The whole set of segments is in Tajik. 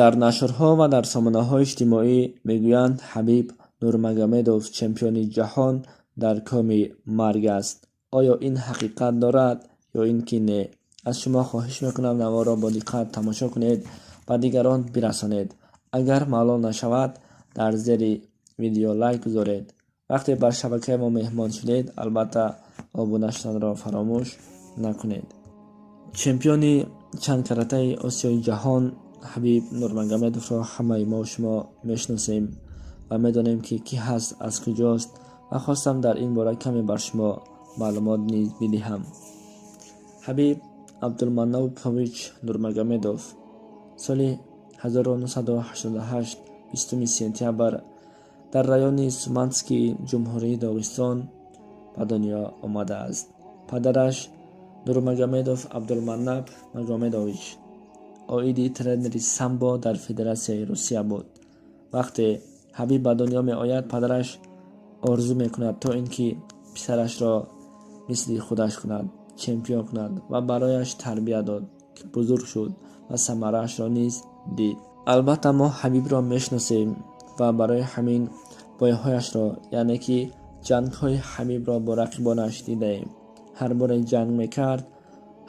дар нашрҳо ва дар сомонаҳои иҷтимоӣ мегӯянд Ҳабиб Нурмагомедов чемпиони ҷаҳон дар коми марг аст. оё ин ҳақиқат дорад ё ин ки не? аз шумо хоҳиш мекунам наворо бо диққат тамошо кунед ва дигарон бирасонед. агар маълум нашавад дар зери видео лайк гузоред. вақте бар шабакаи мо меҳмон шудед албатта обуна шуданро фаромӯш накунед. чемпиони чандкаратаи осиёи ҷаҳон Ҳабиб Нурмагомедовро ҳамаи мо шумо мешиносем ва медонем ки кӣ ҳаст, аз куҷост ва хостам дар ин бора каме бар шумо маълумот низ бидиҳам. Ҳабиб Абдулманнопович Нурмагомедов соли 1988 20 сентябр дар райони Суманскии ҷумҳурии Догистон ба дунё омадааст. падараш Нурмагомедов Абдулманнап Магомедович оиди тренери самбо дар Федератсияи Русия буд. вақте Ҳабиб ба дунё меояд, падараш орзу мекунад то ин ки писарашро мисли худаш кунад, чемпион кунад ва барояш тарбия дод, ки бузург шуд ва самараашро низ дид. албатта мо Ҳабибро мешиносем ва барои ҳамин бояҳояшро, яъне ки ҷангҳои Ҳабибро бо рақибонаш дидаем. ҳар боре ҷанг мекард,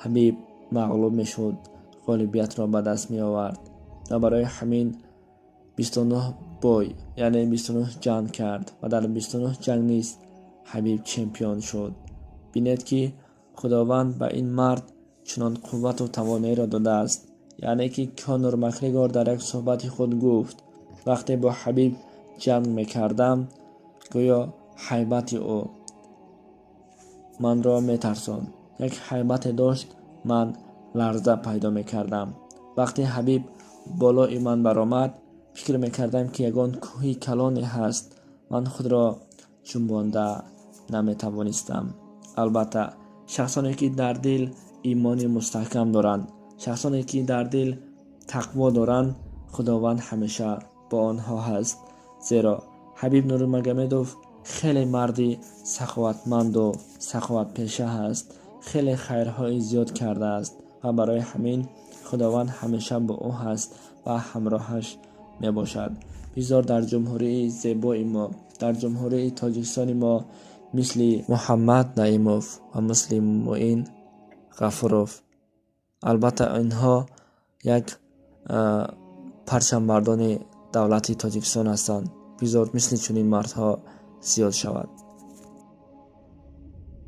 Ҳабиб мағлуб мешуд, ғолибиятро ба даст меовард ва барои ҳамин 29 бой, яъне 29 ҷанг кард ва дар 29 ҷанг низ Ҳабиб чемпион шуд. бинед ки худованд ба ин мард чунон қуввату тавонеиро додааст. яъне ки Конор Макгрегор дар як суҳбати худ гуфт, вақте бо Ҳабиб ҷанг мекардам, гӯё ҳайбати ӯ манро метарсонд. як ҳайбате дошт, ман ларза пайдо мекардам. вақте Ҳабиб болои ман баромад, фикр мекардам ки ягон кӯҳи калоне ҳаст. ман худро ҷунбонда наметавонистам. албатта шахсоне ки дар дил имони мустаҳкам доранд, шахсоне ки дар дил тақво доранд, худованд ҳамеша бо онҳо ҳаст. зеро Ҳабиб Нурмагомедов хеле марди саховатманду саховатпеша ҳаст. хеле хайрҳои зиёд кардааст ва барои ҳамин худованд ҳамеша бо ӯ ҳаст ва ҳамроҳаш мебошад. бизор дар ҷумҳурии зебои мо, дар ҷумҳурии Тоҷикистони мо мисли Муҳаммад Наимов ва мисли Муин Ғафуров. албатта инҳо як парчамбардони давлати Тоҷикистон ҳастанд. бизор мисли чунин мардҳо зиёд шавад.